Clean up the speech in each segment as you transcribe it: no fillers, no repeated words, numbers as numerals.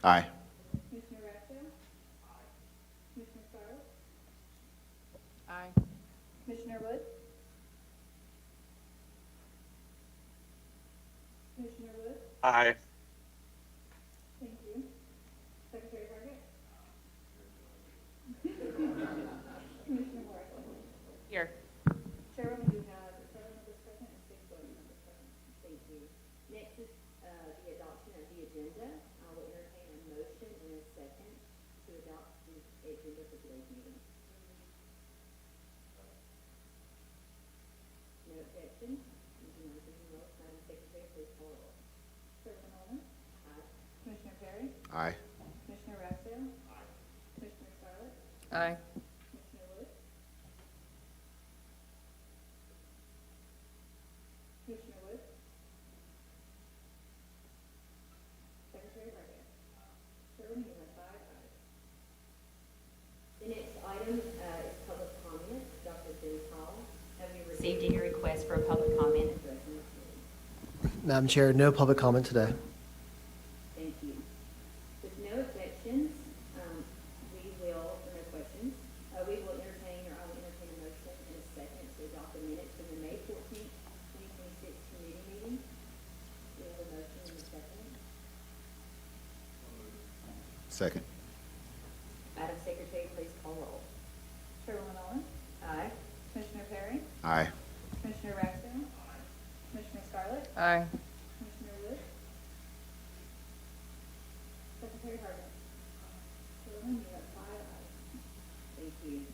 Aye. Commissioner Raxell? Aye. Commissioner Scarlett? Aye. Commissioner Wood? Commissioner Wood? Aye. Thank you. Secretary Target? Commissioner Morrison? Here. Chairwoman, you have 7 members present and 6 voting members present. Thank you. Next is the adoption of the agenda. I will entertain a motion in a second to adopt the agenda for today's meeting. No objection? Moving on to the vote. Madam Secretary, please call the roll. Chairwoman Allman? Aye. Commissioner Perry? Aye. Commissioner Raxell? Aye. Commissioner Scarlett? Aye. Commissioner Wood? Commissioner Wood? Secretary Target? Chairwoman, you have 5 ayes. The next item is public comment. Dr. Jen Hall, have you received any requests for a public comment addressing this meeting? Madam Chair, no public comment today. Thank you. With no objections, no questions, we will entertain, or I will entertain a motion in a second to adopt the minutes from the May 14th, 2026 committee meeting. Do we have a motion in a second? Second. Madam Secretary, please call roll. Chairwoman Allman? Aye. Commissioner Perry? Aye. Commissioner Raxell? Commissioner Scarlett? Aye. Commissioner Wood? Secretary Target? Chairwoman, you have 5 ayes. Thank you.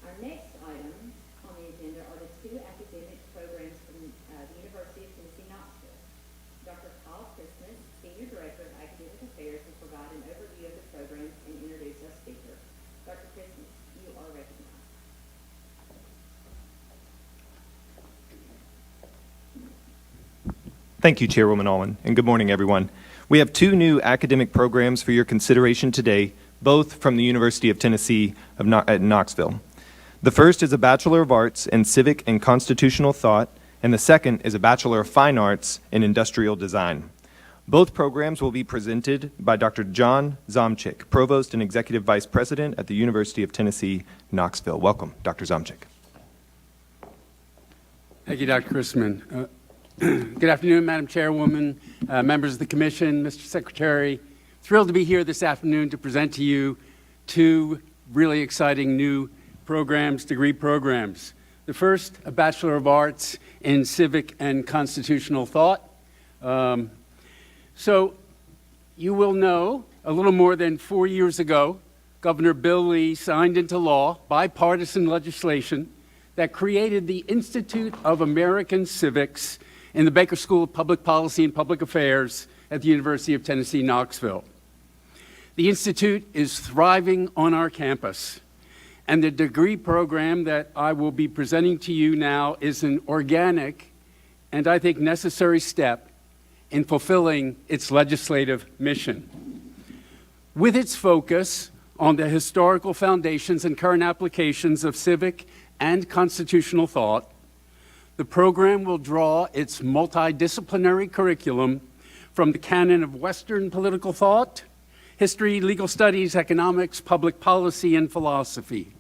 Our next item on the agenda are the 2 academic programs from the University of Tennessee, Knoxville. Dr. Kyle Christmas, Senior Director of Academic Affairs, will provide an overview of the programs and introduce our speaker. Dr. Christmas, you are recognized. Thank you, Chairwoman Allman, and good morning, everyone. We have 2 new academic programs for your consideration today, both from the University of Tennessee at Knoxville. The first is a Bachelor of Arts in Civic and Constitutional Thought, and the second is a Bachelor of Fine Arts in Industrial Design. Both programs will be presented by Dr. John Zomchik, Provost and Executive Vice President at the University of Tennessee, Knoxville. Welcome, Dr. Zomchik. Thank you, Dr. Christman. Good afternoon, Madam Chairwoman, members of the Commission, Mr. Secretary. Thrilled to be here this afternoon to present to you 2 really exciting new programs, degree programs. The first, a Bachelor of Arts in Civic and Constitutional Thought. So you will know, a little more than 4 years ago, Governor Bill Lee signed into law bipartisan legislation that created the Institute of American Civics in the Baker School of Public Policy and Public Affairs at the University of Tennessee, Knoxville. The Institute is thriving on our campus, and the degree program that I will be presenting to you now is an organic and I think necessary step in fulfilling its legislative mission. With its focus on the historical foundations and current applications of civic and constitutional thought, the program will draw its multidisciplinary curriculum from the canon of Western political thought, history, legal studies, economics, public policy, and philosophy.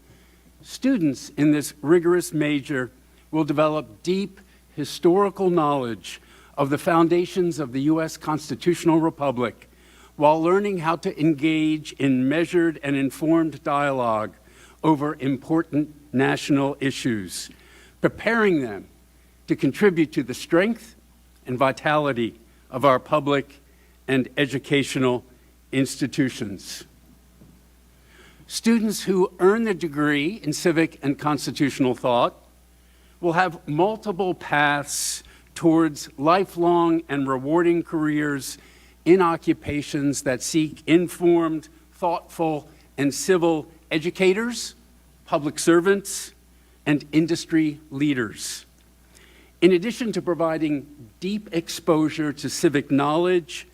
Students in this rigorous major will develop deep historical knowledge of the foundations of the U.S. constitutional republic while learning how to engage in measured and informed dialogue over important national issues, preparing them to contribute to the strength and vitality of our public and educational institutions. Students who earn the degree in civic and constitutional thought will have multiple paths towards lifelong and rewarding careers in occupations that seek informed, thoughtful, and civil educators, public servants, and industry leaders. In addition to providing deep exposure to civic knowledge,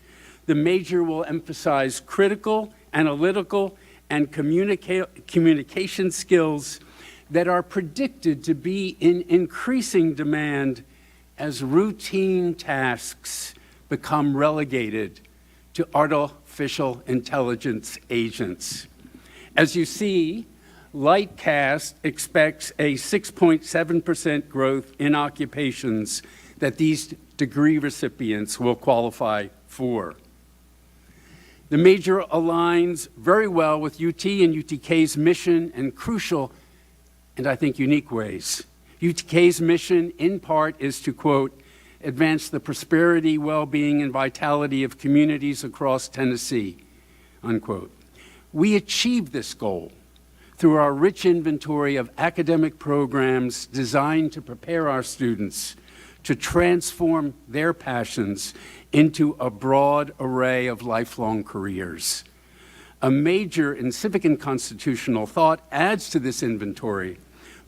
the major will emphasize critical, analytical, and communication skills that are predicted to be in increasing demand as routine tasks become relegated to artificial intelligence agents. As you see, Lightcast expects a 6.7% growth in occupations that these degree recipients will qualify for. The major aligns very well with UT and UTK's mission in crucial and I think unique ways. UTK's mission, in part, is to, quote, advance the prosperity, well-being, and vitality of communities across Tennessee, unquote. We achieve this goal through our rich inventory of academic programs designed to prepare our students to transform their passions into a broad array of lifelong careers. A major in civic and constitutional thought adds to this inventory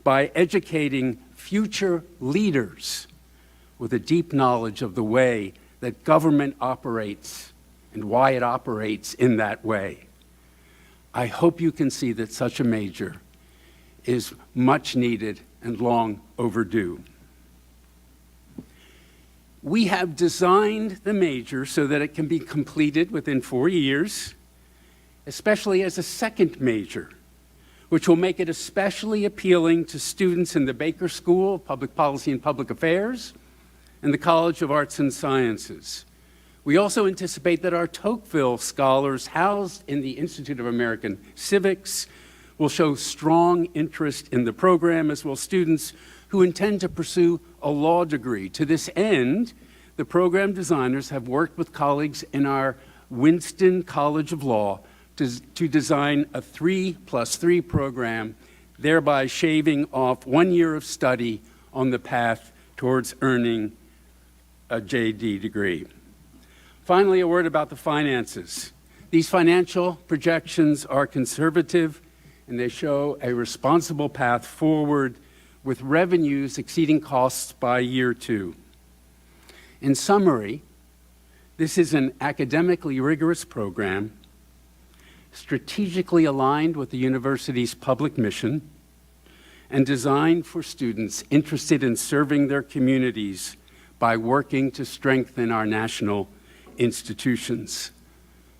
by educating future leaders with a deep knowledge of the way that government operates and why it operates in that way. I hope you can see that such a major is much needed and long overdue. We have designed the major so that it can be completed within 4 years, especially as a second major, which will make it especially appealing to students in the Baker School of Public Policy and Public Affairs and the College of Arts and Sciences. We also anticipate that our Tocqueville scholars housed in the Institute of American Civics will show strong interest in the program, as will students who intend to pursue a law degree. To this end, the program designers have worked with colleagues in our Winston College of Law to design a 3+3 program, thereby shaving off 1 year of study on the path towards earning a JD degree. Finally, a word about the finances. These financial projections are conservative, and they show a responsible path forward with revenues exceeding costs by year 2. In summary, this is an academically rigorous program, strategically aligned with the university's public mission, and designed for students interested in serving their communities by working to strengthen our national institutions.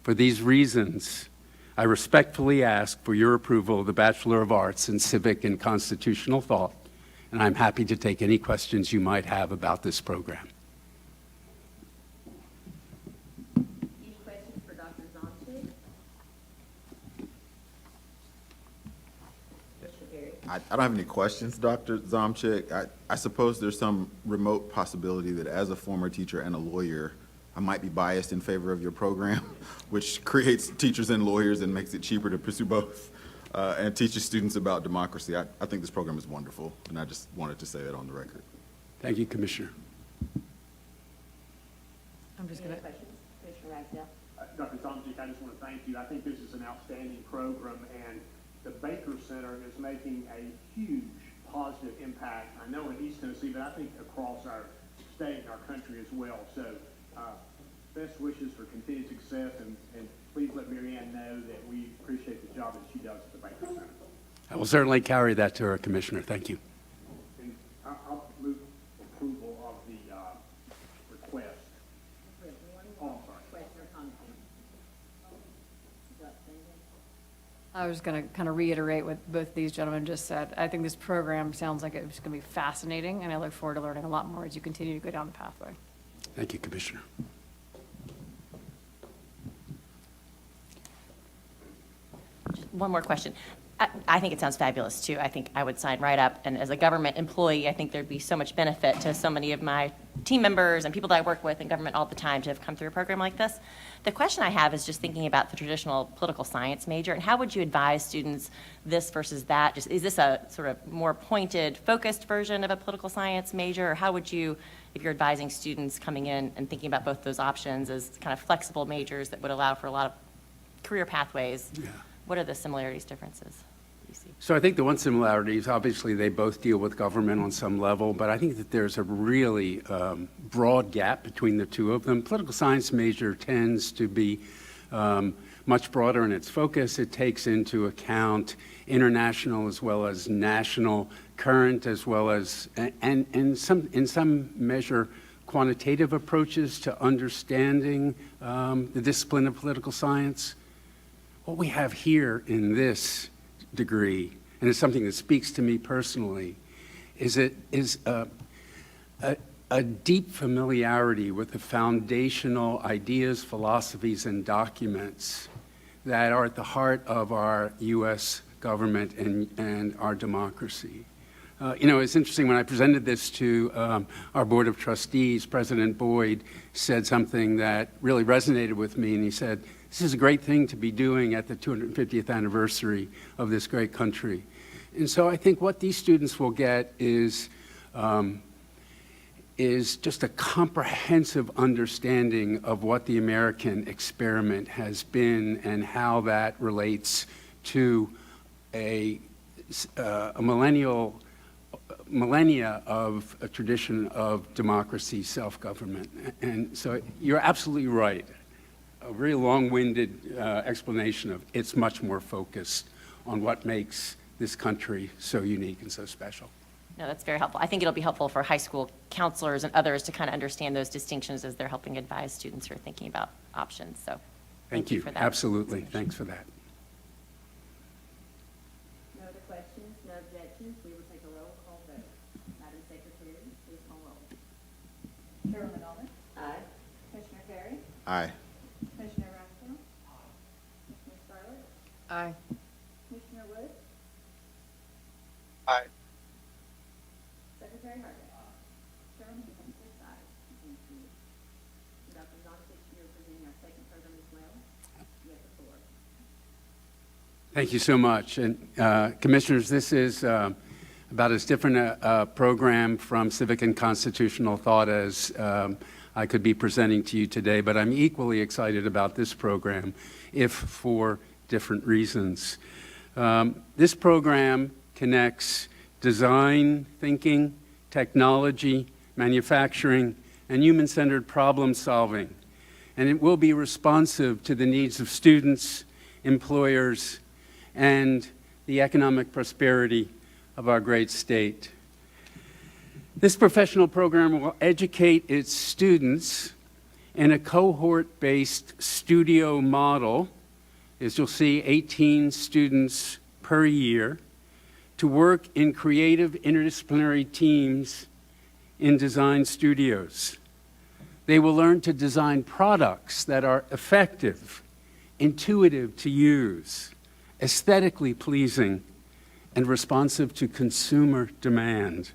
For these reasons, I respectfully ask for your approval of the Bachelor of Arts in Civic and Constitutional Thought, and I'm happy to take any questions you might have about this program. Any questions for Dr. Zomchik? Mr. Perry? I don't have any questions, Dr. Zomchik. I suppose there's some remote possibility that as a former teacher and a lawyer, I might be biased in favor of your program, which creates teachers and lawyers and makes it cheaper to pursue both and teaches students about democracy. I think this program is wonderful, and I just wanted to say that on the record. Thank you, Commissioner. I'm just Any going to, questions? Commissioner Ragsdale? Dr. Zomchik, I just want to thank you. I think this is an outstanding program, and the Baker Center is making a huge positive impact, I know in East Tennessee, but I think across our state and our country as well. So best wishes for continued success, and please let Mary Ann know that we appreciate the job that she does at the Baker Center. I will certainly carry that to her, Commissioner. Thank you. And I'll move approval of the request. One Oh, more I'm sorry. question or comment? Is that Cindy? I was going to kind of reiterate what both these gentlemen just said. I think this program sounds like it's going to be fascinating, and I look forward to learning a lot more as you continue to go down the pathway. Thank you, Commissioner. One more question. I think it sounds fabulous, too. I think I would sign right up. And as a government employee, I think there'd be so much benefit to so many of my team members and people that I work with in government all the time to have come through a program like this. The question I have is just thinking about the traditional political science major, and how would you advise students this versus that? Just, is this a sort of more pointed, focused version of a political science major, or how would you, if you're advising students coming in and thinking about both those options as kind of flexible majors that would allow for a lot of career pathways? Yeah. What are the similarities, differences you see? So I think the one similarity is obviously they both deal with government on some level, but I think that there's a really broad gap between the two of them. Political science major tends to be much broader in its focus. It takes into account international as well as national, current as well as, and in some measure, quantitative approaches to understanding the discipline of political science. What we have here in this degree, and it's something that speaks to me personally, is a deep familiarity with the foundational ideas, philosophies, and documents that are at the heart of our U.S. government and our democracy. It's interesting, when I presented this to our Board of Trustees, President Boyd said something that really resonated with me, and he said, this is a great thing to be doing at the 250th anniversary of this great country. And so I think what these students will get is just a comprehensive understanding of what the American experiment has been and how that relates to a millennia of a tradition of democracy, self-government. And so you're absolutely right. A very long-winded explanation of it's much more focused on what makes this country so unique and so special. No, that's very helpful. I think it'll be helpful for high school counselors and others to kind of understand those distinctions as they're helping advise students who are thinking about options. So thank you for that. Absolutely. Thanks for that. No other questions, no objections, we will take a roll call vote. Madam Secretary, please call roll. Chairwoman Almond, Aye. Commissioner Terry, Aye. Commissioner Ransborough, Commissioner Scarlett, Aye. Commissioner Wood, Aye. Secretary Hargett. Chairman, you have 6 ayes. Thank you. Dr. Zomchik, you're presenting our second program as well. You have the floor. Thank you so much. And Commissioners, this is about as different a program from civic and constitutional thought as I could be presenting to you today, but I'm equally excited about this program, if for different reasons. This program connects design thinking, technology, manufacturing, and human-centered problem solving. And it will be responsive to the needs of students, employers, and the economic prosperity of our great state. This professional program will educate its students in a cohort-based studio model, as you'll see, 18 students per year, to work in creative interdisciplinary teams in design studios. They will learn to design products that are effective, intuitive to use, aesthetically pleasing, and responsive to consumer demand.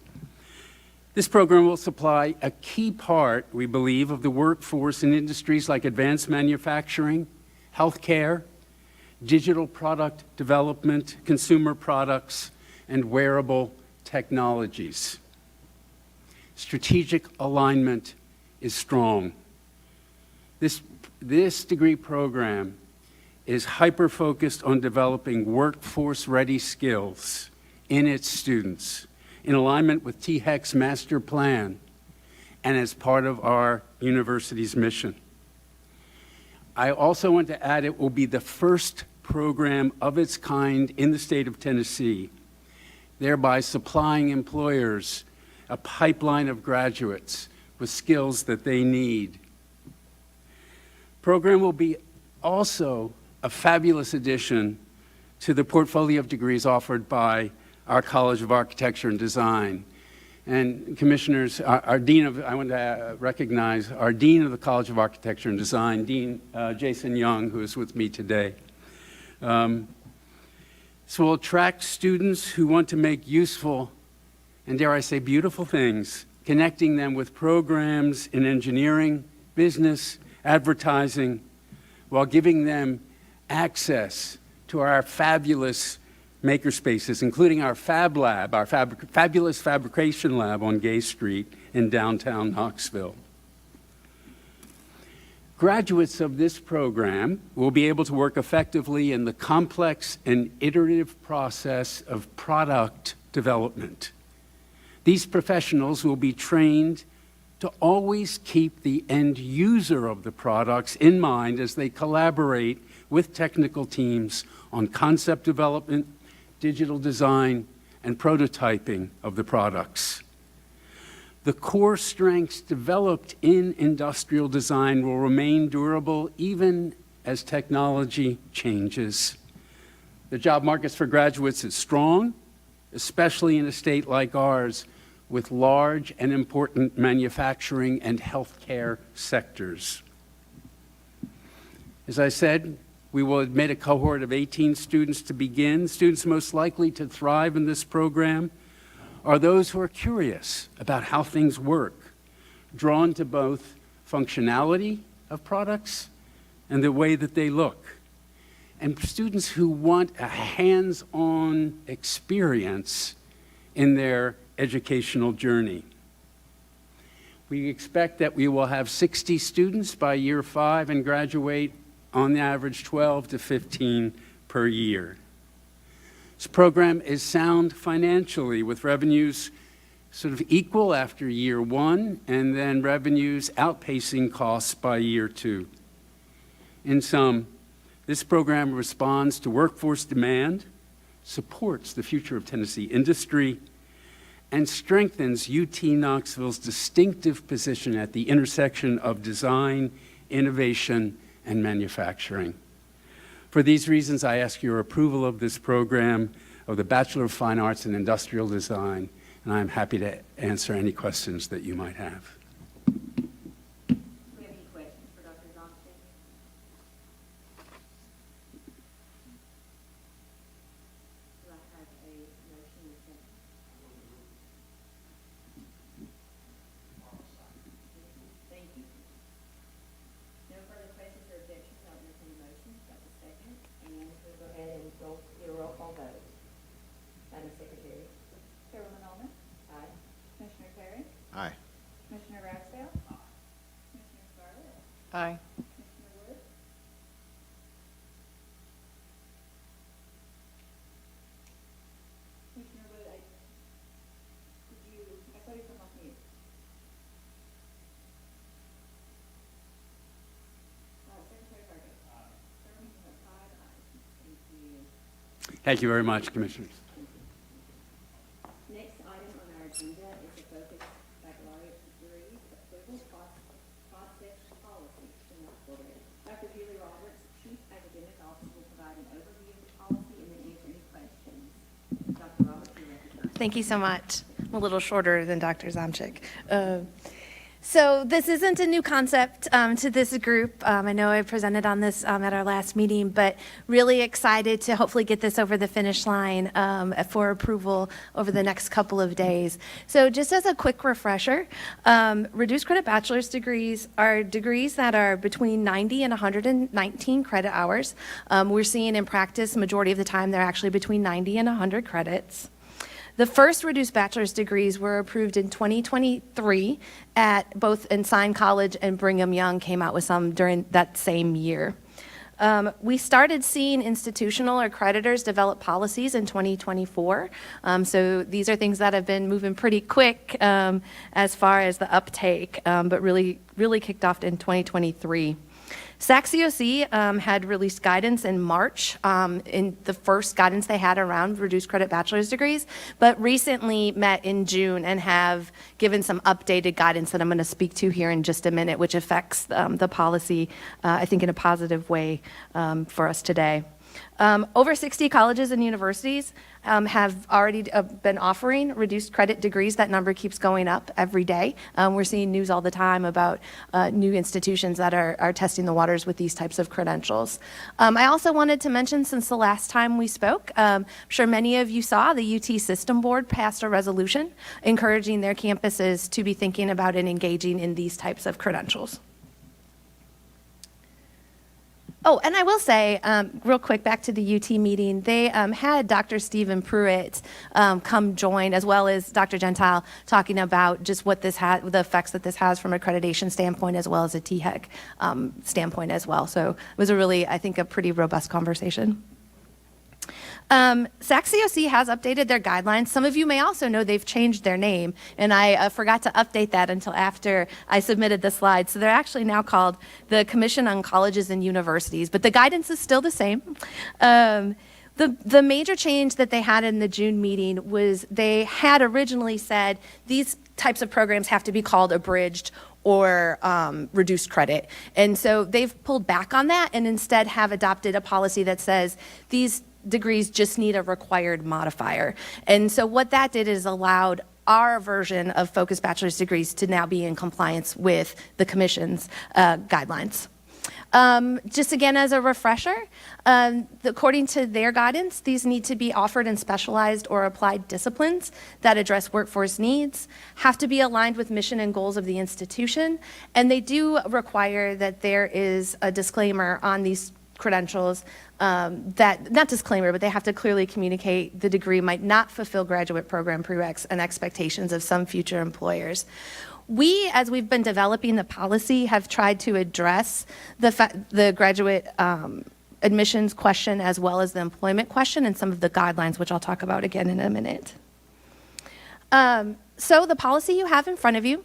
This program will supply a key part, we believe, of the workforce in industries like advanced manufacturing, healthcare, digital product development, consumer products, and wearable technologies. Strategic alignment is strong. This degree program is hyper-focused on developing workforce-ready skills in its students, in alignment with THEC's master plan and as part of our university's mission. I also want to add it will be the first program of its kind in the state of Tennessee, thereby supplying employers a pipeline of graduates with skills that they need. Program will be also a fabulous addition to the portfolio of degrees offered by our College of Architecture and Design. And Commissioners, I want to recognize our Dean of the College of Architecture and Design, Dean Jason Young, who is with me today. So we'll attract students who want to make useful and, dare I say, beautiful things, connecting them with programs in engineering, business, advertising, while giving them access to our fabulous makerspaces, including our Fab Lab, our fabulous fabrication lab on Gay Street in downtown Knoxville. Graduates of this program will be able to work effectively in the complex and iterative process of product development. These professionals will be trained to always keep the end user of the products in mind as they collaborate with technical teams on concept development, digital design, and prototyping of the products. The core strengths developed in industrial design will remain durable even as technology changes. The job markets for graduates is strong, especially in a state like ours with large and important manufacturing and healthcare sectors. As I said, we will admit a cohort of 18 students to begin. Students most likely to thrive in this program are those who are curious about how things work, drawn to both functionality of products and the way that they look, and students who want a hands-on experience in their educational journey. We expect that we will have 60 students by year 5 and graduate on average 12 to 15 per year. This program is sound financially, with revenues sort of equal after year 1 and then revenues outpacing costs by year 2. In sum, this program responds to workforce demand, supports the future of Tennessee industry, and strengthens UT Knoxville's distinctive position at the intersection of design, innovation, and manufacturing. For these reasons, I ask your approval of this program of the Bachelor of Fine Arts in Industrial Design, and I'm happy to answer any questions that you might have. Do we have any questions for Dr. Zomchik? Do I have a motion and second? Thank you. No further questions or objections, I'll entertain a motion. Got the second, and we'll go ahead and do a roll call vote. Madam Secretary? Chairwoman Allman, Aye. Commissioner Terry, Aye. Commissioner Ragsdale, Commissioner Scarlett, Aye. Commissioner Wood. Commissioner Wood, I saw you come off mute. Secretary Fargo. Chairwoman, you have 5 ayes. Thank you. Thank you very much, Commissioners. Next item on our agenda is the focus baccalaureate degrees approval process policy. Dr. Julie Roberts, Chief Academic Officer, will provide an overview of the policy and then answer any questions. Dr. Roberts, you're recognized. Thank you so much. I'm a little shorter than Dr. Zomchik. So this isn't a new concept to this group. I know I presented on this at our last meeting, but really excited to hopefully get this over the finish line for approval over the next couple of days. So just as a quick refresher, reduced credit bachelor's degrees are degrees that are between 90 and 119 credit hours. We're seeing in practice, majority of the time, they're actually between 90 and 100 credits. The first reduced bachelor's degrees were approved in 2023 at both Ensign College and Brigham Young came out with some during that same year. We started seeing institutional accreditors develop policies in 2024. So these are things that have been moving pretty quick as far as the uptake, but really kicked off in 2023. SAC-COC had released guidance in March, in the first guidance they had around reduced credit bachelor's degrees, but recently met in June and have given some updated guidance that I'm going to speak to here in just a minute, which affects the policy, I think, in a positive way for us today. Over 60 colleges and universities have already been offering reduced credit degrees. That number keeps going up every day. We're seeing news all the time about new institutions that are testing the waters with these types of credentials. I also wanted to mention, since the last time we spoke, I'm sure many of you saw the UT System Board passed a resolution encouraging their campuses to be thinking about and engaging in these types of credentials. Oh, and I will say, real quick, back to the UT meeting, they had Dr. Stephen Pruitt come join, as well as Dr. Gentile, talking about just what this the effects that this has from an accreditation standpoint, as well as a THEC standpoint as well. So it was a really, I think, a pretty robust conversation. SAC-COC has updated their guidelines. Some of you may also know they've changed their name, and I forgot to update that until after I submitted the slides. So they're actually now called the Commission on Colleges and Universities, but the guidance is still the same. The major change that they had in the June meeting was they had originally said these types of programs have to be called abridged or reduced credit. And so they've pulled back on that and instead have adopted a policy that says these degrees just need a required modifier. And so what that did is allowed our version of focused bachelor's degrees to now be in compliance with the commission's guidelines. Just again as a refresher, according to their guidance, these need to be offered in specialized or applied disciplines that address workforce needs, have to be aligned with mission and goals of the institution, and they do require that there is a disclaimer on these credentials that, not disclaimer, but they have to clearly communicate the degree might not fulfill graduate program prereqs and expectations of some future employers. We, as we've been developing the policy, have tried to address the graduate admissions question as well as the employment question and some of the guidelines, which I'll talk about again in a minute. So the policy you have in front of you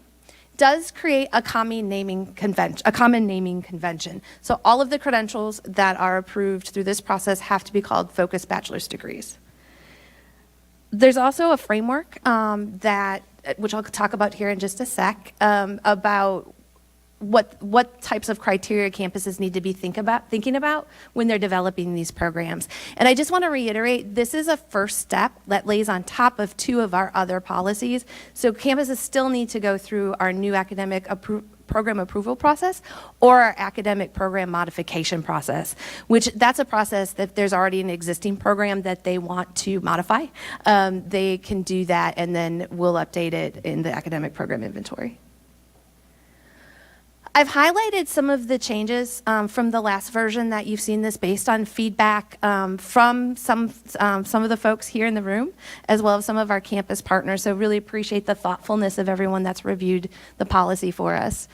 does create a common naming convention. So all of the credentials that are approved through this process have to be called focused bachelor's degrees. There's also a framework which I'll talk about here in just a sec, about what types of criteria campuses need to be thinking about when they're developing these programs. And I just want to reiterate, this is a first step that lays on top of two of our other policies. So campuses still need to go through our new academic program approval process or our academic program modification process, which that's a process that there's already an existing program that they want to modify. They can do that and then we'll update it in the academic program inventory. I've highlighted some of the changes from the last version that you've seen this based on feedback from some of the folks here in the room, as well as some of our campus partners. So really appreciate the thoughtfulness of everyone that's reviewed the policy for us.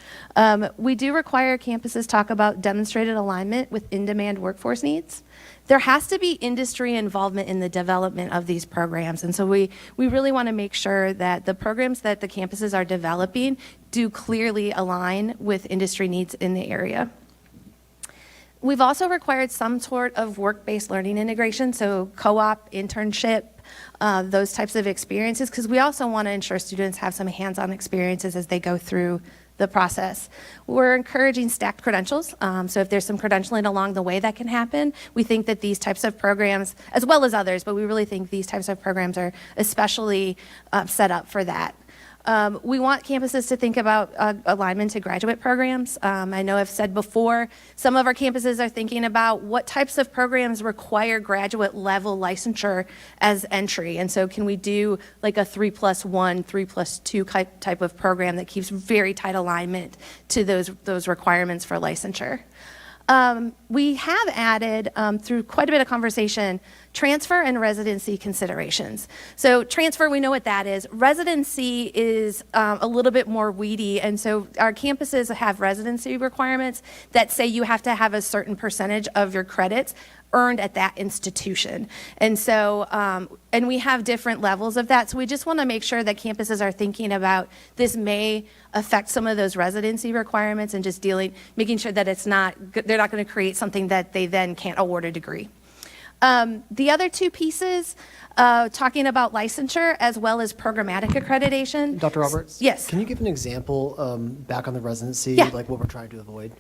We do require campuses talk about demonstrated alignment with in-demand workforce needs. There has to be industry involvement in the development of these programs. And so we really want to make sure that the programs that the campuses are developing do clearly align with industry needs in the area. We've also required some sort of work-based learning integration, so co-op, internship, those types of experiences, because we also want to ensure students have some hands-on experiences as they go through the process. We're encouraging stacked credentials, so if there's some credentialing along the way that can happen, we think that these types of programs, as well as others, but we really think these types of programs are especially set up for that. We want campuses to think about alignment to graduate programs. I know I've said before, some of our campuses are thinking about what types of programs require graduate level licensure as entry. And so can we do like a 3+1, 3+2 type of program that keeps very tight alignment to those requirements for licensure? We have added, through quite a bit of conversation, transfer and residency considerations. So transfer, we know what that is. Residency is a little bit more weedy, and so our campuses have residency requirements that say you have to have a certain percentage of your credits earned at that institution. And so, and we have different levels of that. So we just want to make sure that campuses are thinking about this may affect some of those residency requirements and just making sure that they're not going to create something that they then can't award a degree. The other two pieces, talking about licensure as well as programmatic accreditation. Dr. Roberts? Yes. Can you give an example back on the residency, Yeah. like what we're trying to avoid?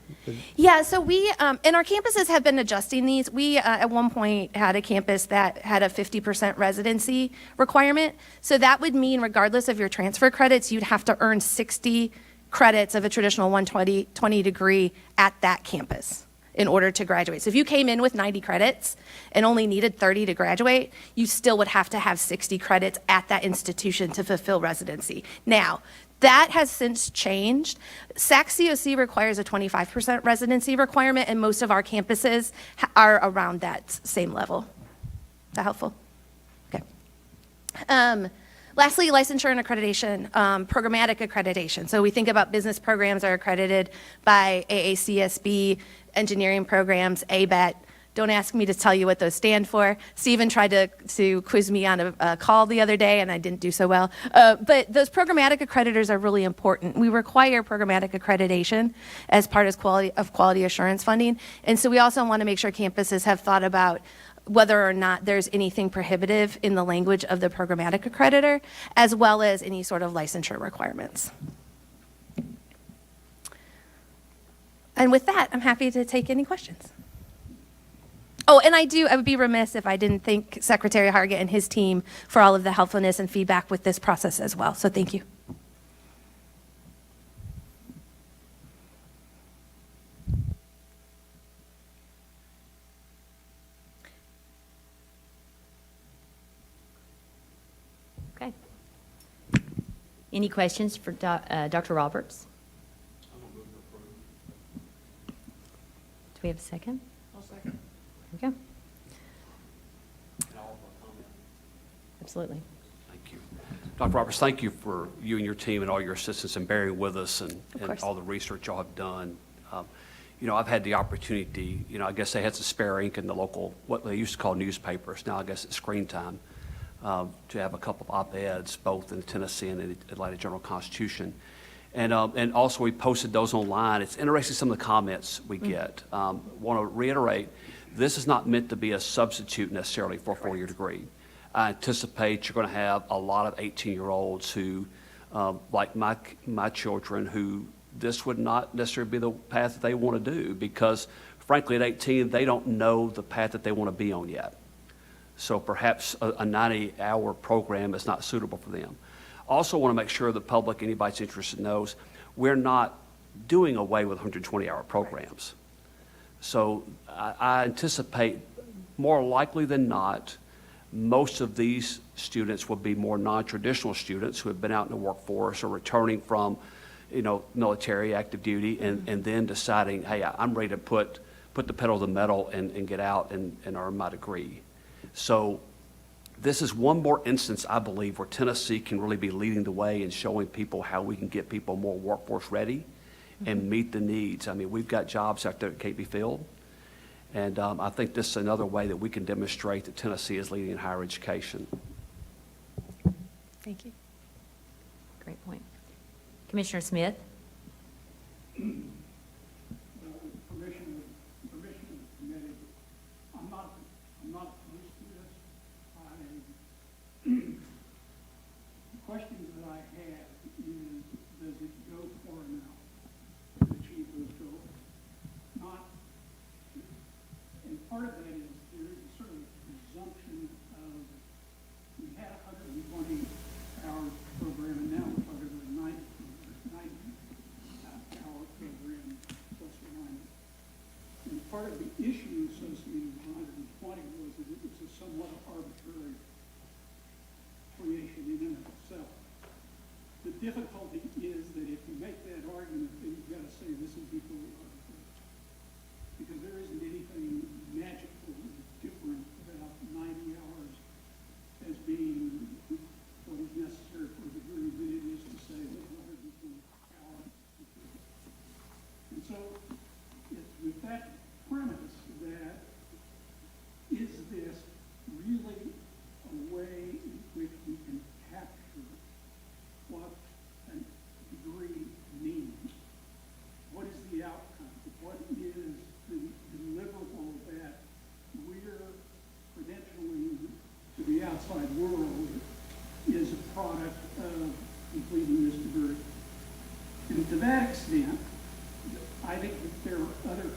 Yeah, so we, and our campuses have been adjusting these. We, at one point, had a campus that had a 50% residency requirement. So that would mean regardless of your transfer credits, you'd have to earn 60 credits of a traditional 120 degree at that campus in order to graduate. So if you came in with 90 credits and only needed 30 to graduate, you still would have to have 60 credits at that institution to fulfill residency. Now, that has since changed. SAC COC requires a 25% residency requirement, and most of our campuses are around that same level. Is that helpful? Okay. Lastly, licensure and accreditation, programmatic accreditation. So we think about business programs are accredited by AACSB, engineering programs, ABET. Don't ask me to tell you what those stand for. Stephen tried to quiz me on a call the other day, and I didn't do so well. But those programmatic accreditors are really important. We require programmatic accreditation as part of quality assurance funding. And so we also want to make sure campuses have thought about whether or not there's anything prohibitive in the language of the programmatic accreditor, as well as any sort of licensure requirements. And with that, I'm happy to take any questions. Oh, and I would be remiss if I didn't thank Secretary Hargett and his team for all of the helpfulness and feedback with this process as well. So thank you. Okay. Any questions for Dr. Roberts? Do we have a second? I'll second. There we go. Absolutely. Thank you. Dr. Roberts, thank you for you and your team and all your assistance in bearing with us and all the research y'all have done. You know, I've had the opportunity, you know, I guess they had some spare ink in the local, what they used to call newspapers. Now I guess it's Screen Time, to have a couple of op-eds, both in the Tennessee and the Atlanta Journal-Constitution. And also we posted those online. It's interesting some of the comments we get. Want to reiterate, this is not meant to be a substitute necessarily for a four-year degree. I anticipate you're going to have a lot of 18-year-olds who, like my children, who this would not necessarily be the path that they want to do because, frankly, at 18, they don't know the path that they want to be on yet. So perhaps a 90-hour program is not suitable for them. Also want to make sure the public, anybody that's interested knows, we're not doing away with 120-hour programs. So I anticipate more likely than not, most of these students will be more non-traditional students who have been out in the workforce or returning from, you know, military active duty and then deciding, hey, I'm ready to put the pedal to the metal and get out and earn my degree. So this is one more instance, I believe, where Tennessee can really be leading the way and showing people how we can get people more workforce ready and meet the needs. I mean, we've got jobs out there that can't be filled. And I think this is another way that we can demonstrate that Tennessee is leading in higher education. Thank you. Great point. Commissioner Smith? Permission of the committee. I'm not opposed to this. The questions that I have is, does it go far enough to achieve those goals? Not, and part of that is there is a sort of presumption of, we had a 120-hour program and now we're talking about a 90-hour program plus or minus. And part of the issue associated with 120 was that it was a somewhat arbitrary creation in and of itself. The difficulty is that if you make that argument, then you've got to say this is equally arbitrary. Because there isn't anything magical and different about 90 hours as being what is necessary for a degree than it is to say that 120 hours. And so it's with that premise that is this really a way in which we can capture what a degree means? What is the outcome? What is the deliverable that we're credentialing to the outside world is a product of completing this degree? And to that extent, I think that there are other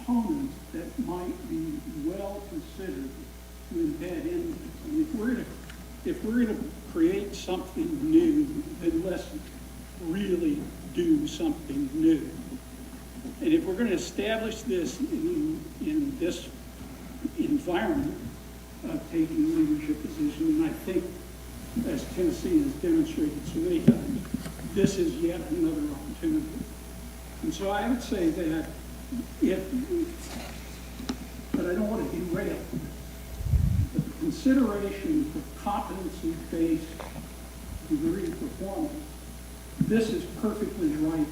components that might be well considered to embed in this. And if we're going to create something new, then let's really do something new. And if we're going to establish this in this environment of taking a leadership position, and I think, as Tennessee has demonstrated so many times, this is yet another opportunity. And so I would say that but I don't want to derail, but the consideration for competency-based degree performance, this is perfectly right.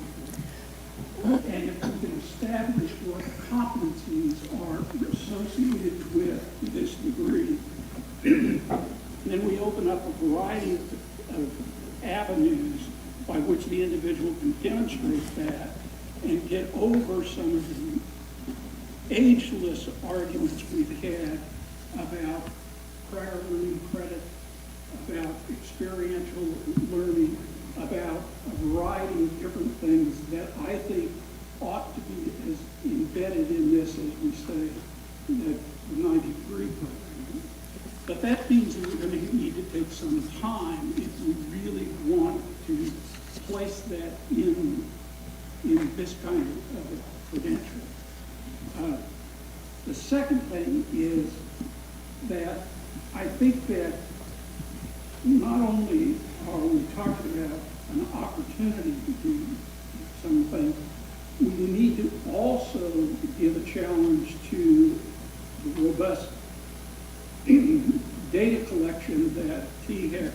And if we can establish what competencies are associated with this degree, then we open up a variety of avenues by which the individual can demonstrate that and get over some of the ageless arguments we've had about prior learning credit, about experiential learning, about a variety of different things that I think ought to be as embedded in this as we say in the 90-degree program. But that means that we're going to need to take some time if we really want to place that in this kind of a credential. The second thing is that I think that not only are we talking about an opportunity to do something, we need to also give a challenge to the robust data collection that THEC is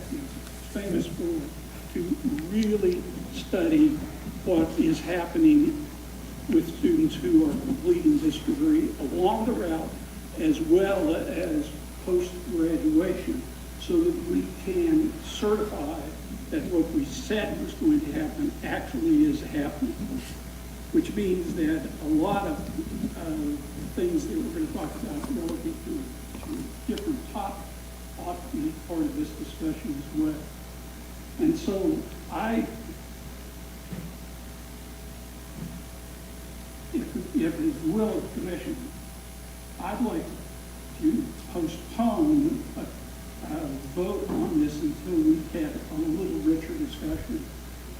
famous for, to really study what is happening with students who are completing this degree along the route as well as post-graduation, so that we can certify that what we said was going to happen actually is happening, which means that a lot of things that we're going to talk about relative to different topics ought to be part of this discussion as well. And so if it is the will of the commission, I'd like to postpone a vote on this until we have a little richer discussion,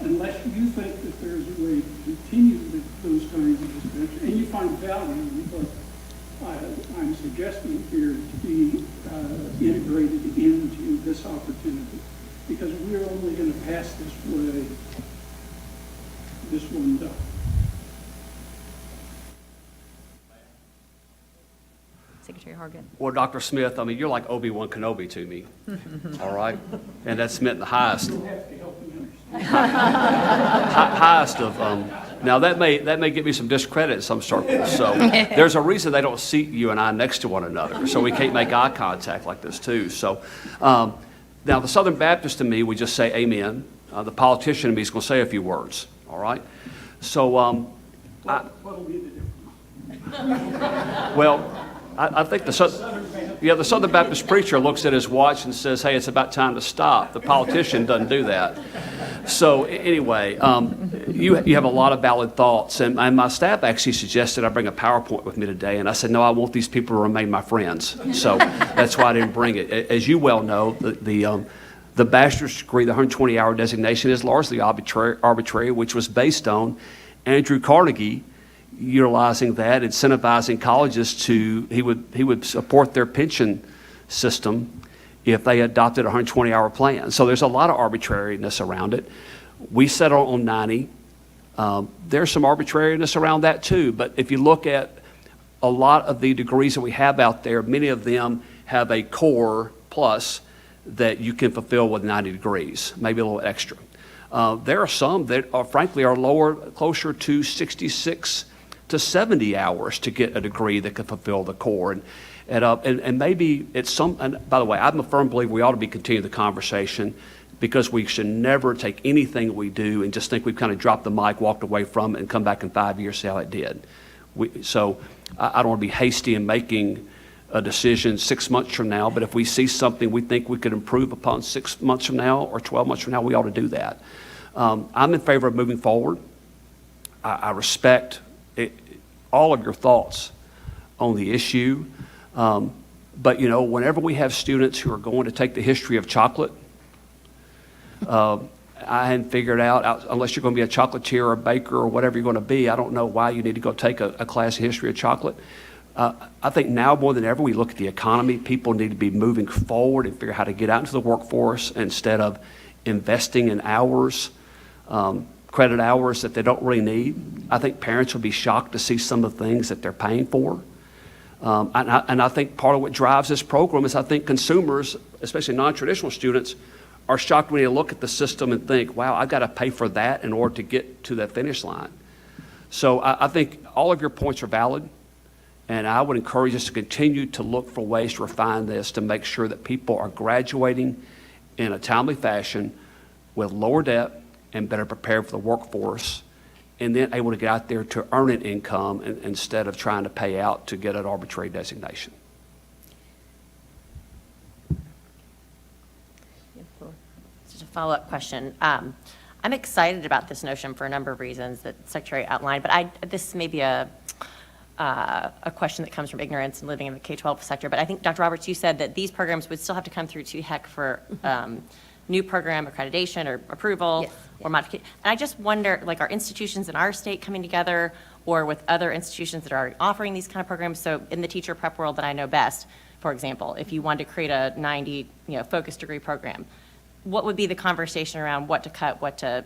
unless you think that there's a way to continue those kinds of discussions, and you find value in what I'm suggesting here to be integrated into this opportunity, because we're only going to pass this way this one does. Secretary Hargett. Well, Dr. Smith, I mean, you're like Obi-Wan Kenobi to me, all right? And that's meant in the highest. You'll have to help me understand. Highest of, now that may get me some discredit in some circles. So there's a reason they don't seat you and I next to one another, so we can't make eye contact like this too. So now the Southern Baptist to me would just say amen. The politician in me is going to say a few words, all right? So What'll be the difference? well, I think the Southern Baptist preacher looks at his watch and says, hey, it's about time to stop. The politician doesn't do that. So anyway, you have a lot of valid thoughts. And my staff actually suggested I bring a PowerPoint with me today. And I said, no, I want these people to remain my friends. So that's why I didn't bring it. As you well know, the bachelor's degree, the 120-hour designation, is largely arbitrary, which was based on Andrew Carnegie utilizing that, incentivizing colleges to, he would support their pension system if they adopted a 120-hour plan. So there's a lot of arbitrariness around it. We settled on 90. There's some arbitrariness around that too, but if you look at a lot of the degrees that we have out there, many of them have a core plus that you can fulfill with 90 degrees, maybe a little extra. There are some that are frankly are lower, closer to 66 to 70 hours to get a degree that can fulfill the core. And maybe it's some, and by the way, I'm a firm believer we ought to be continuing the conversation, because we should never take anything we do and just think we've kind of dropped the mic, walked away from it, and come back in 5 years, see how it did. So I don't want to be hasty in making a decision 6 months from now, but if we see something we think we could improve upon 6 months from now or 12 months from now, we ought to do that. I'm in favor of moving forward. I respect all of your thoughts on the issue. But, you know, whenever we have students who are going to take the history of chocolate, I hadn't figured out, unless you're going to be a chocolatier or a baker or whatever you're going to be, I don't know why you need to go take a class in history of chocolate. I think now more than ever, we look at the economy. People need to be moving forward and figure out how to get out into the workforce instead of investing in hours, credit hours that they don't really need. I think parents will be shocked to see some of the things that they're paying for. And I think part of what drives this program is I think consumers, especially non-traditional students, are shocked when they look at the system and think, wow, I've got to pay for that in order to get to that finish line. So I think all of your points are valid, and I would encourage us to continue to look for ways to refine this to make sure that people are graduating in a timely fashion with lower debt and better prepared for the workforce, and then able to get out there to earn an income instead of trying to pay out to get an arbitrary designation. follow-up question. I'm excited about this notion for a number of reasons that the Secretary outlined, but this may be a question that comes from ignorance and living in the K-12 sector. But I think, Dr. Roberts, you said that these programs would still have to come through THEC for new program accreditation or approval or modification. And I just wonder, like, are institutions in our state coming together or with other institutions that are already offering these kind of programs? So in the teacher prep world that I know best, for example, if you wanted to create a 90, focus degree program, what would be the conversation around what to cut, what to,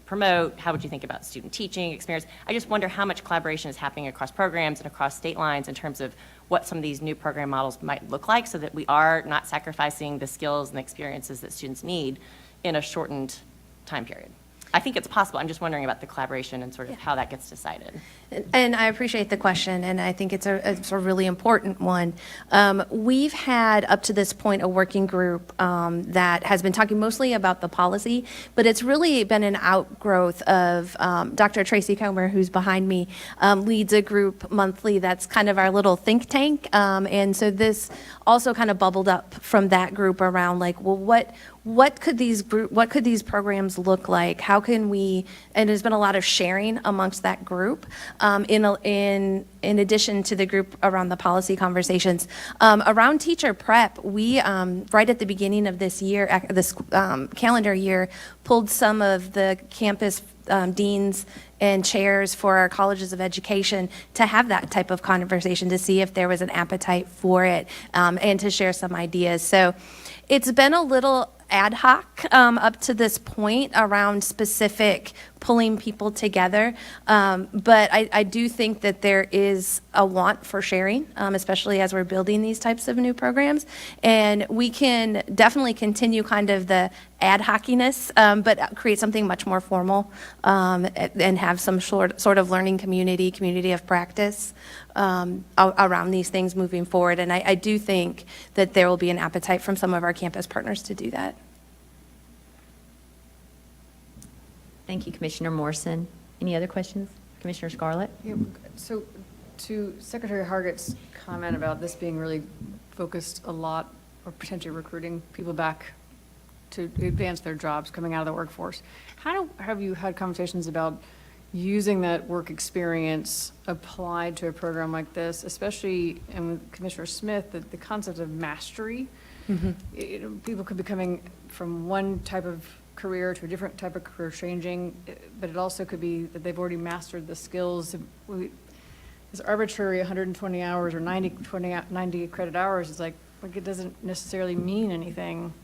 promote? How would you think about student teaching experience? I just wonder how much collaboration is happening across programs and across state lines in terms of what some of these new program models might look like so that we are not sacrificing the skills and experiences that students need in a shortened time period. I think it's possible. I'm just wondering about the collaboration and sort of how that gets decided. And I appreciate the question, and I think it's a really important one. We've had, up to this point, a working group that has been talking mostly about the policy, but it's really been an outgrowth of Dr. Tracy Comer, who's behind me, leads a group monthly that's kind of our little think tank. And so this also kind of bubbled up from that group around, like, well, what could these programs look like? How can we, and there's been a lot of sharing amongst that group in addition to the group around the policy conversations. Around teacher prep, we, right at the beginning of this year, this calendar year, pulled some of the campus deans and chairs for our colleges of education to have that type of conversation to see if there was an appetite for it and to share some ideas. So it's been a little ad hoc up to this point around specific pulling people together. But I do think that there is a want for sharing, especially as we're building these types of new programs. And we can definitely continue kind of the ad hociness, but create something much more formal and have some sort of learning community of practice around these things moving forward. And I do think that there will be an appetite from some of our campus partners to do that. Thank you, Commissioner Morrison. Any other questions? Commissioner Scarlett? Yeah, so to Secretary Hargit's comment about this being really focused a lot, or potentially recruiting people back to advance their jobs coming out of the workforce, have you had conversations about using that work experience applied to a program like this, especially, and with Commissioner Smith, the concept of mastery? Mm-hmm. People could be coming from one type of career to a different type of career, changing, but it also could be that they've already mastered the skills. This arbitrary 120 hours or 90 credit hours is like it doesn't necessarily mean anything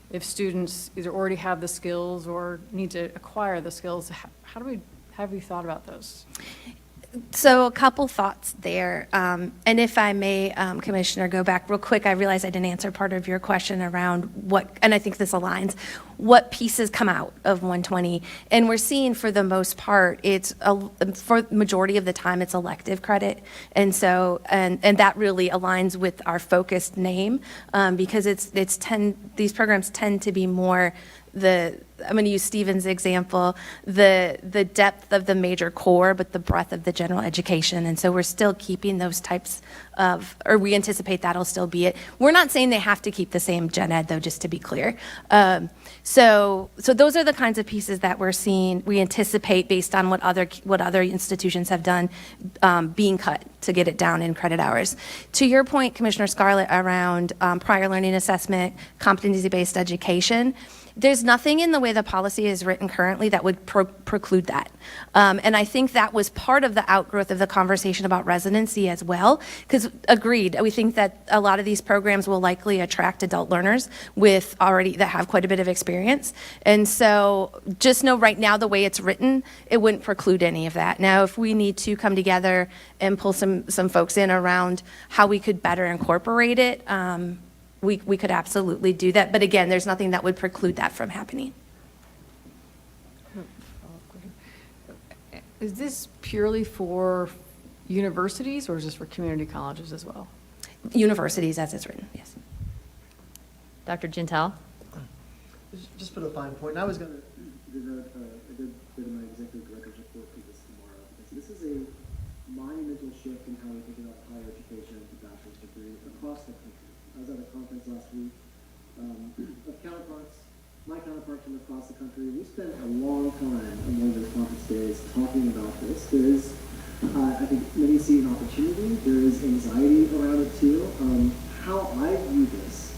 if students either already have the skills or need to acquire the skills. Have you thought about those? So a couple thoughts there. And if I may, Commissioner, go back real quick. I realize I didn't answer part of your question around what, and I think this aligns, what pieces come out of 120. And we're seeing for the most part, for the majority of the time, it's elective credit. And so, and that really aligns with our focused name because these programs tend to be more I'm going to use Stephen's example, the depth of the major core, but the breadth of the general education. And so we're still keeping those types or we anticipate that'll still be it. We're not saying they have to keep the same gen ed though, just to be clear. So those are the kinds of pieces that we're seeing, we anticipate based on what other institutions have done being cut to get it down in credit hours. To your point, Commissioner Scarlett, around prior learning assessment, competency-based education, there's nothing in the way the policy is written currently that would preclude that. And I think that was part of the outgrowth of the conversation about residency as well, because agreed, we think that a lot of these programs will likely attract adult learners that have quite a bit of experience. And so just know right now the way it's written, it wouldn't preclude any of that. Now, if we need to come together and pull some folks in around how we could better incorporate it, we could absolutely do that. But again, there's nothing that would preclude that from happening. Is this purely for universities or is this for community colleges as well? Universities as it's written, yes. Dr. Gentile? Just put a fine point. And I was going to devote a good bit of my executive director's report to this tomorrow, because this is a monumental shift in how we think about higher education and the bachelor's degree across the country. I was at a conference last week of counterparts my counterparts from across the country, we spent a long time on one of those conference days talking about this. There is, I think many see an opportunity. There is anxiety around it too. How I view this,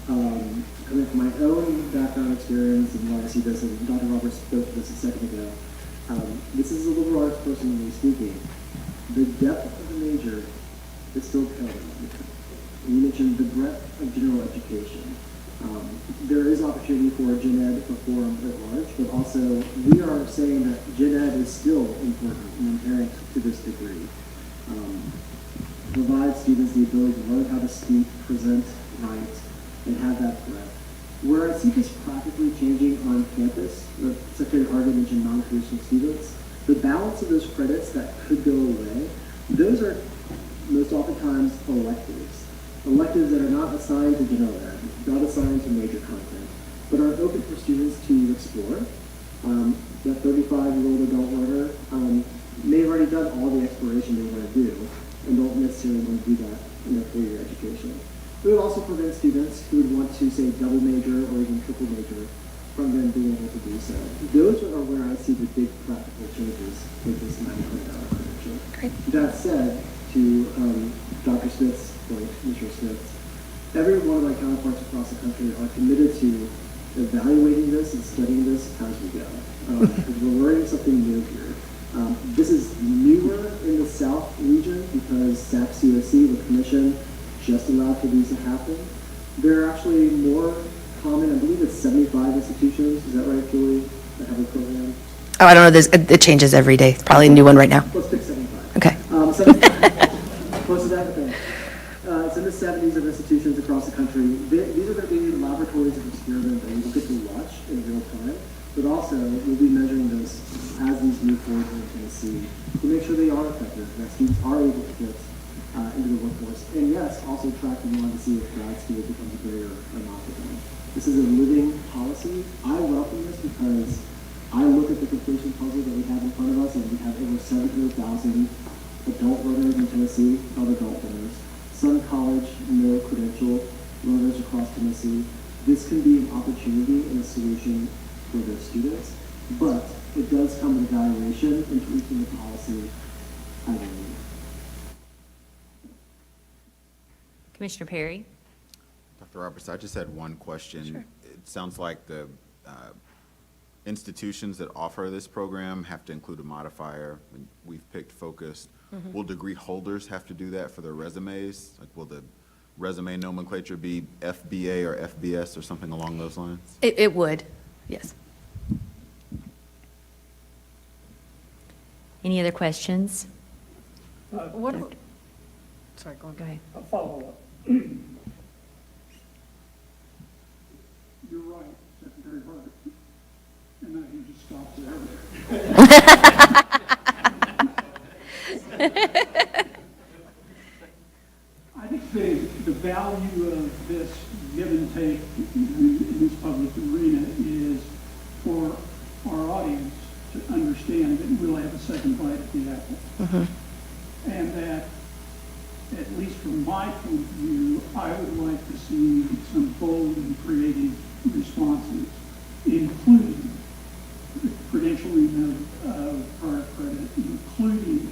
coming from my own background experience and why I see this, and Dr. Roberts spoke to this a second ago, this is a liberal arts person really speaking. The depth of the major is still paramount. You mentioned the breadth of general education. There is opportunity for gen ed to perform at large, but also we are saying that gen ed is still important and inherent to this degree. Provide students the ability to learn how to speak, present, write, and have that breadth. Where I see this practically changing on campus, Secretary Hargett mentioned non-traditional students, the balance of those credits that could go away, those are most oftentimes electives. Electives that are not assigned to general ed, not assigned to major content, but are open for students to explore. That 35-year-old adult learner may have already done all the exploration they want to do and don't necessarily want to do that in their 4-year education. It would also prevent students who would want to, say, double major or even triple major from them being able to do so. Those are where I see the big practical changes with this 900-hour credential. Great. That said, to Dr. Smith's point, Mr. Smith, every one of my counterparts across the country are committed to evaluating this and studying this as we go. Because we're learning something new here. This is newer in the South region because SAC-COC, the commission, just allowed for these to happen. There are actually more common, I believe it's 75 institutions, is that right, Julie, that have a program? Oh, I don't know, it changes every day. It's probably a new one right now. Let's pick 75. Okay. 75. Close to that, okay. It's in the 70s of institutions across the country. These are going to be laboratories of experiment that we will get to watch in real time, but also we'll be measuring this as these move forward in Tennessee to make sure they are effective, that students are able to get into the workforce. And yes, also tracking on to see if grad school becomes a barrier or not for them. This is a living policy. I welcome this because I look at the completion puzzle that we have in front of us, and we have over 700,000 adult learners in Tennessee, not adult learners. Some college, no credential learners across Tennessee. This can be an opportunity and a solution for those students, but it does come with evaluation and tweaking the policy as needed. Commissioner Perry? Dr. Roberts, I just had one question. Sure. It sounds like the institutions that offer this program have to include a modifier. We've picked focused. Mm-hmm. Will degree holders have to do that for their resumes? Like, will the resume nomenclature be FBA or FBS or something along those lines? It would, yes. Any other questions? What, sorry, go on. Go ahead. A follow-up. You're right, Secretary Hargett. And I can just stop there. I think the value of this give and take in this public arena is for our audience to understand that we'll have a second bite at the apple. And that, at least from my point of view, I would like to see some bold and creative responses, including the credentialing of prior credit, including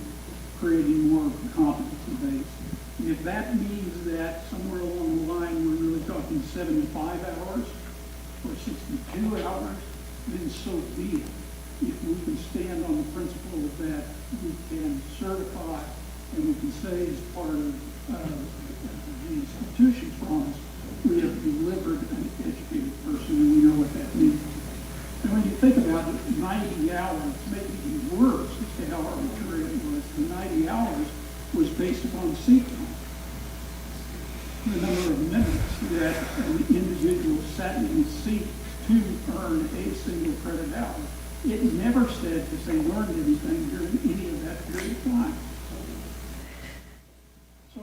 creating more competency base. And if that means that somewhere along the line we're really talking 75 hours or 62 hours, then so be it. If we can stand on the principle that we can certify and we can say as part of the institution's promise, we have delivered an educated person, and we know what that means. And when you think about it, 90 hours, maybe even worse, to say how arbitrary it was, the 90 hours was based upon seat count. The number of minutes that an individual sat in his seat to earn a single credit hour. It never said that they learned anything during any of that period of time. So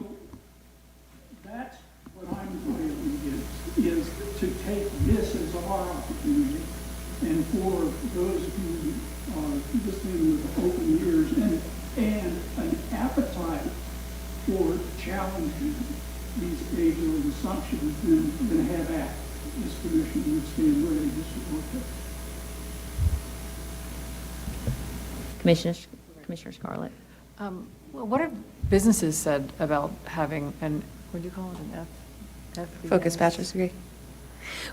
that's what I'm feeling is to take this as our opportunity, and for those who are listening with open ears and an appetite for challenging these age-old assumptions, then have at it. this commission would stand ready to support that. Commissioner Scarlett. What have businesses said about having an, what do you call it, an FBA? Focused bachelor's degree.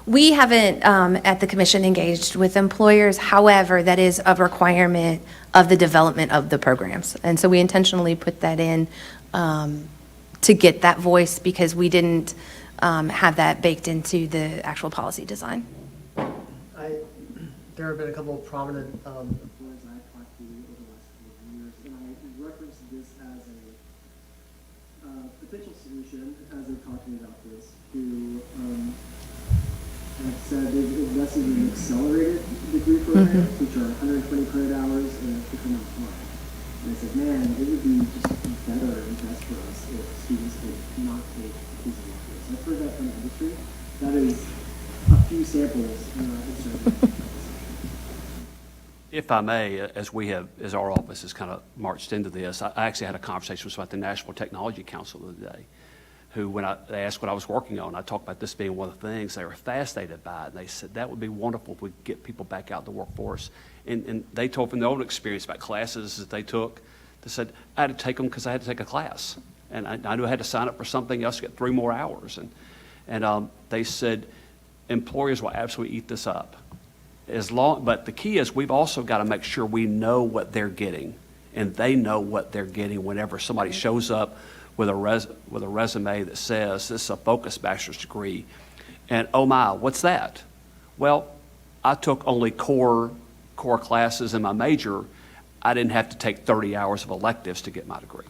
We haven't, at the commission, engaged with employers. However, that is a requirement of the development of the programs. And so we intentionally put that in to get that voice because we didn't have that baked into the actual policy design. There have been a couple of prominent employers I've talked to over the last couple of years, and I referenced this as a potential solution as they're talking about this, who have said they've invested in accelerated degree programs, which are 120 credit hours in a different amount of time. And I said, man, it would be just better and best for us if students would not take pieces like this. I've heard that from the industry. That is a few samples. If I may, as our office has kind of marched into this, I actually had a conversation with the National Technology Council the other day, who, when they asked what I was working on, I talked about this being one of the things, they were fascinated by it. And they said, that would be wonderful if we could get people back out in the workforce. And they told from their own experience about classes that they took. They said, I had to take them because I had to take a class. And I knew I had to sign up for something else to get 3 more hours. And they said, employers will absolutely eat this up. But the key is we've also got to make sure we know what they're getting, and they know what they're getting whenever somebody shows up with a resume that says this is a focused bachelor's degree, and oh my, what's that? Well, I took only core classes in my major. I didn't have to take 30 hours of electives to get my degree.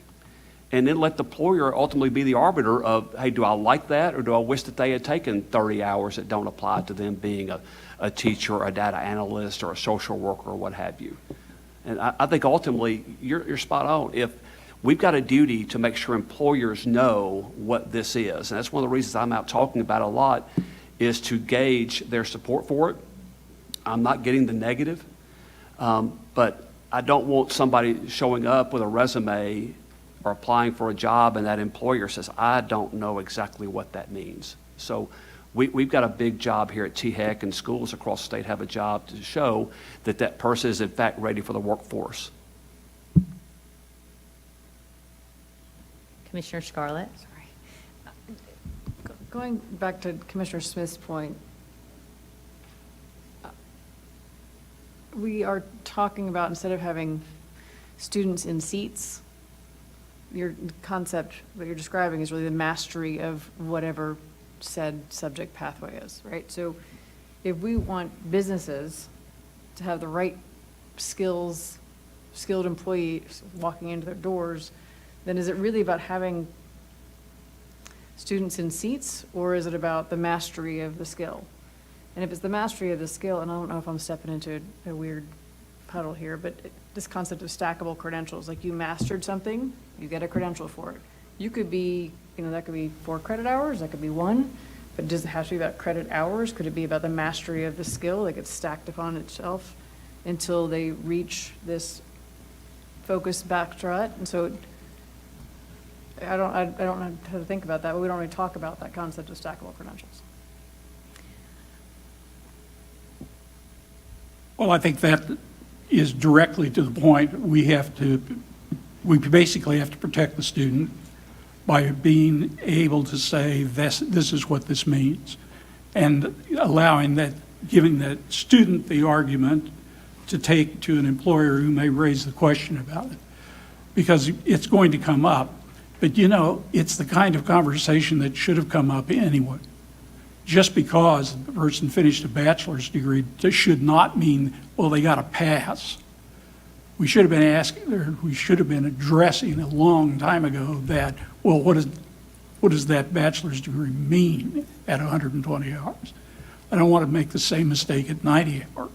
And then let the employer ultimately be the arbiter of, hey, do I like that, or do I wish that they had taken 30 hours that don't apply to them being a teacher, or a data analyst, or a social worker, or what have you. And I think ultimately, you're spot on. If we've got a duty to make sure employers know what this is, and that's one of the reasons I'm out talking about it a lot, is to gauge their support for it. I'm not getting the negative, but I don't want somebody showing up with a resume or applying for a job and that employer says, I don't know exactly what that means. So we've got a big job here at THEC, and schools across the state have a job to show that that person is in fact ready for the workforce. Commissioner Scarlett. Sorry. Going back to Commissioner Smith's point, we are talking about, instead of having students in seats, your concept, what you're describing is really the mastery of whatever said subject pathway is, right? So if we want businesses to have the right skills, skilled employees walking into their doors, then is it really about having students in seats, or is it about the mastery of the skill? And if it's the mastery of the skill, and I don't know if I'm stepping into a weird puddle here, but this concept of stackable credentials, like you mastered something, you get a credential for it. You could be, that could be 4 credit hours, that could be 1, but does it have to be about credit hours? Could it be about the mastery of the skill that gets stacked upon itself until they reach this focused backstrut? And so I don't know how to think about that, but we don't really talk about that concept of stackable credentials. Well, I think that is directly to the point. We basically have to protect the student by being able to say this is what this means, and giving that student the argument to take to an employer who may raise the question about it, because it's going to come up. But it's the kind of conversation that should have come up anyway. Just because the person finished a bachelor's degree, this should not mean, well, they got a pass. We should have been asking, or we should have been addressing a long time ago that, well, what does that bachelor's degree mean at 120 hours? I don't want to make the same mistake at 90 hours.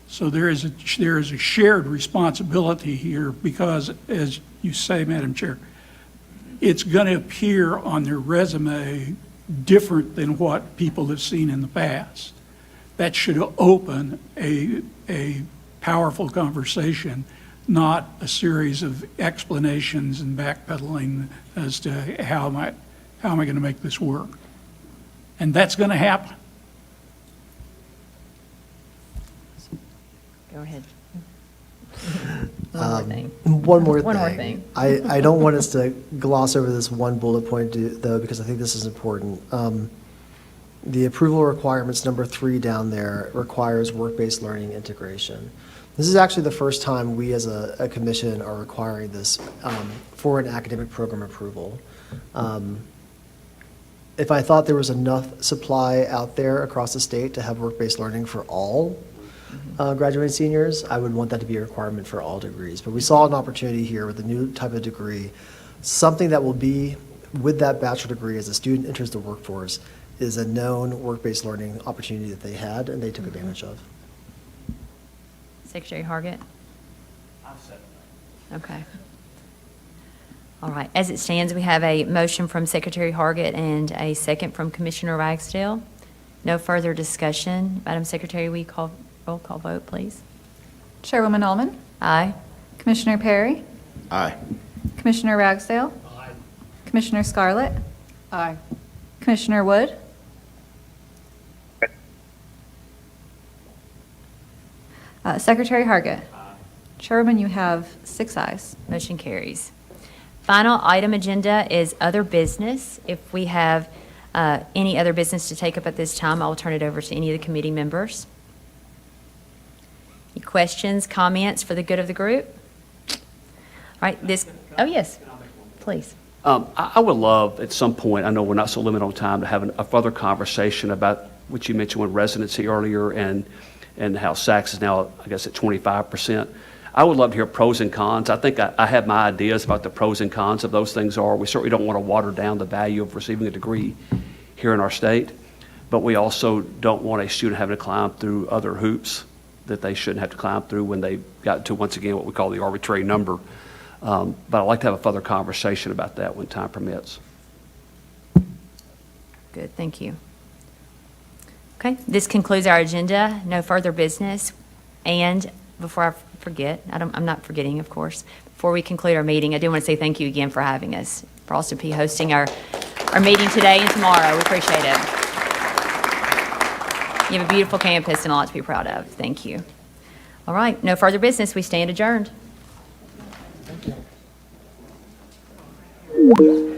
So there is a shared responsibility here because, as you say, Madam Chair, it's going to appear on their resume different than what people have seen in the past. That should open a powerful conversation, not a series of explanations and backpedaling as to how am I going to make this work. And that's going to happen. Go ahead. One more thing. One more thing. One more thing. I don't want us to gloss over this one bullet point, though, because I think this is important. The approval requirements, number 3 down there, requires work-based learning integration. This is actually the first time we as a commission are requiring this for an academic program approval. If I thought there was enough supply out there across the state to have work-based learning for all graduating seniors, I would want that to be a requirement for all degrees. But we saw an opportunity here with a new type of degree, something that will be with that bachelor degree as a student enters the workforce is a known work-based learning opportunity that they had and they took advantage of. Secretary Hargett? Okay. All right. As it stands, we have a motion from Secretary Hargett and a second from Commissioner Ragsdale. No further discussion. Madam Secretary, will you call roll call vote, please? Chairwoman Allman? Aye. Commissioner Perry? Aye. Commissioner Ragsdale? Aye. Commissioner Scarlett? Aye. Commissioner Wood? Secretary Hargett? Chairwoman, you have 6 ayes. Motion carries. Final item agenda is other business. If we have any other business to take up at this time, I'll turn it over to any of the committee members. Any questions, comments for the good of the group? All right, oh yes, please. I would love at some point, I know we're not so limited on time, to have a further conversation about what you mentioned with residency earlier and how SACS is now, I guess, at 25%. I would love to hear pros and cons. I think I have my ideas about the pros and cons of those things are. We certainly don't want to water down the value of receiving a degree here in our state, but we also don't want a student having to climb through other hoops that they shouldn't have to climb through when they got to, once again, what we call the arbitrary number. But I'd like to have a further conversation about that when time permits. Good, thank you. Okay, this concludes our agenda. No further business. And before I forget, I'm not forgetting, of course, before we conclude our meeting, I do want to say thank you again for having us, for also hosting our meeting today and tomorrow. We appreciate it. You have a beautiful campus and a lot to be proud of. Thank you. All right, no further business. We stand adjourned. Thank you.